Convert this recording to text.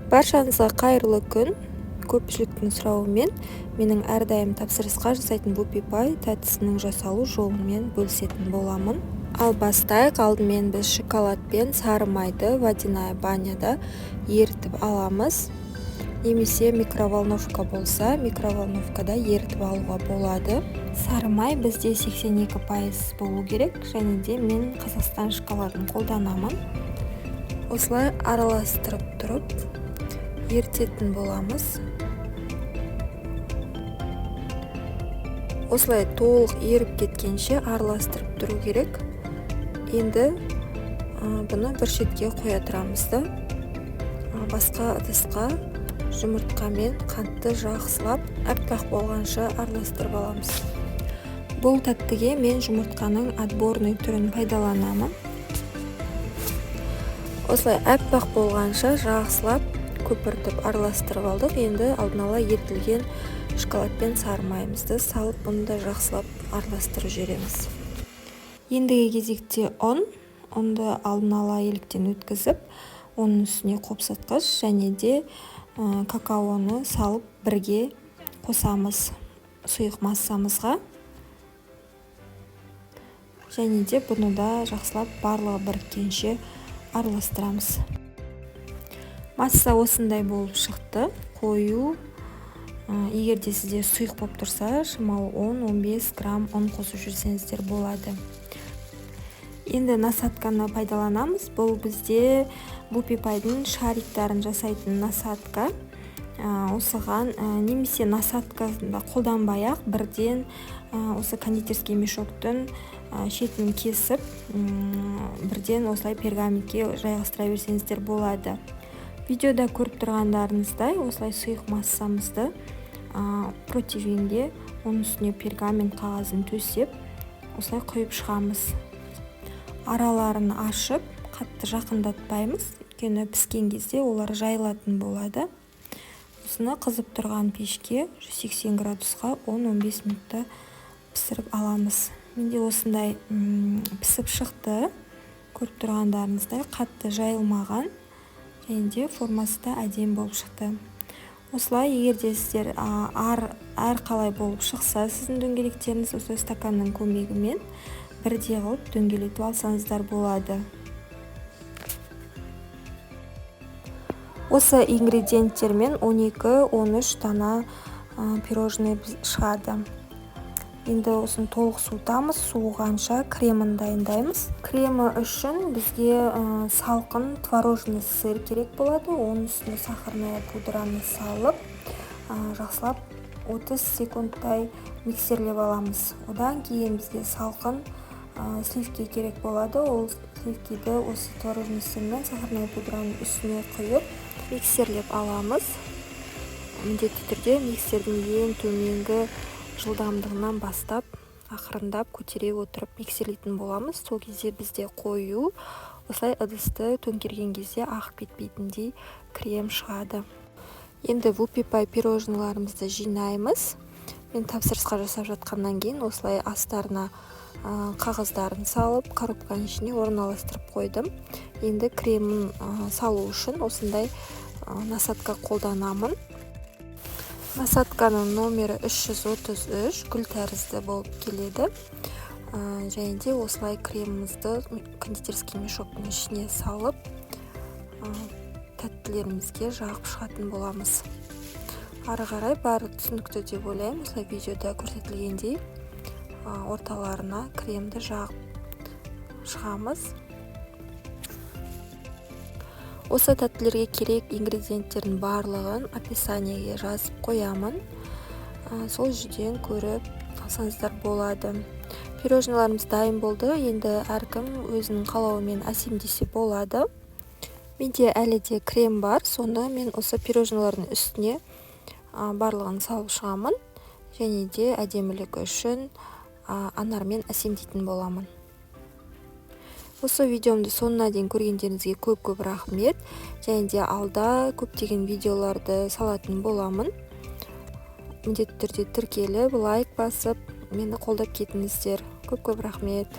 Баршаңызға қайырлы күн. Көпшіліктің сұрауымен менің әрдайым тапсырысқа жасайтын Whoopie Pie тәттісінің жасалу жолымен бөлісетін боламын. Ал бастайық. Алдымен біз шоколад пен сары майды водяная баняда ерітіп аламыз. Немесе микроволновка болса, микроволновкада ерітіп алуға болады. Сары май бізде 82% болу керек, және де мен Қазақстан шоколадын қолданамын. Осылай араластырып тұрып ерітетін боламыз. Осылай толық еріп кеткенше араластырып тұру керек. Енді бұны бір шетке қоя тұрамыз да. Басқа ыдысқа жұмыртқамен қантты жақсылап аппақ болғанша араластырып аламыз. Бұл тәттіге мен жұмыртқаның отборный түрін пайдаланамын. Осылай аппақ болғанша жақсылап көпіртіп араластырып алдық. Енді алдын ала ерітілген шоколад пен сары майымызды салып, бұны да жақсылап араластырып жібереміз. Ендігі кезекте ұнды алдын ала еліктен өткізіп, оның үстіне қопсытқыш және де какаоны салып бірге қосамыз сұйық массамызға. Және де бұны да жақсылап барлығы біріккенше араластырамыз. Масса осындай болып шықты. Қою. Егер де сізде сұйық болып тұрса, шамалы 10-15 грамм ұн қосып жүрсеңіздер болады. Енді насатканы пайдаланамыз. Бұл бізде Whoopie Pie'дің шариктарын жасайтын насатка. Осыған немесе насаткасында қолданбай-ақ бірден осы кондитерский мешоктың шетін кесіп, бірден осылай пергаментке жайғастыра берсеңіздер болады. Видеода көріп тұрғандарыңыздай осылай сұйық массамызды противенге, оның үстіне пергамент қағазын төсеп, осылай құйып шығамыз. Араларын ашып, қатты жақындатпаймыз, өйткені піскен кезде олар жайылатын болады. Осыны қызып тұрған пешке 180 градусқа 10-15 минутта пісіріп аламыз. Менде осындай пісіп шықты. Көріп тұрғандарыңыздай қатты жайылмаған, және де формасы да әдемі болып шықты. Осылай, егер де сіздер әр қалай болып шықса, сіздің дөңгелектеріңіз осы стаканның көмегімен бірдей қылып дөңгелетіп алсаңыздар болады. Осы ингредиенттермен 12-13 дана пирожный шығады. Енді осын толық суытамыз, суығанша кремін дайындаймыз. Кремі үшін бізге салқын творожный сыр керек болады. Оның үстіне сахарная пудраны салып, жақсылап 30 секундтай миксерлеп аламыз. Одан кейін бізге салқын сливки керек болады. Ол сливкиді осы творожный сырмен сахарная пудраның үстіне құйып миксерлеп аламыз. Міндетті түрде миксердің ең төменгі жылдамдығынан бастап ақырындап көтере отырып миксерлейтін боламыз. Сол кезде бізде қою, осылай ыдысты төңкерген кезде ағып кетпейтіндей крем шығады. Енді Whoopie Pie пирожныйларымызды жинаймыз. Мен тапсырысқа жасап жатқаннан кейін осылай астарына қағаздарын салып, коробканың ішіне орналастырып қойдым. Енді кремін салу үшін осындай насатка қолданамын. Насатканың номері 333 гүл тәрізді болып келеді. Және де осылай кремімізді кондитерский мешоктың ішіне салып, тәттілерімізге жағып шығатын боламыз. Ары қарай бәрі түсінікті деп ойлаймын. Осылай видеода көрсетілгендей орталарына кремді жағып шығамыз. Осы тәттілерге керек ингредиенттердің барлығын описаниеге жазып қоямын. Сол жерден көріп алсаңыздар болады. Пирожныйларымыз дайын болды. Енді әркім өзінің қалауымен әсемдесе болады. Менде әлі де крем бар. Соны мен осы пирожныйлардың үстіне барлығын салып шығамын. Және де әдемілігі үшін анармен әсемдейтін боламын. Осы видеомды соңына дейін көргендеріңізге көп рахмет. Және де алда көптеген видеоларды салатын боламын. Міндетті түрде тіркеліп, лайк басып, мені қолдап кетіңіздер. Көп рахмет.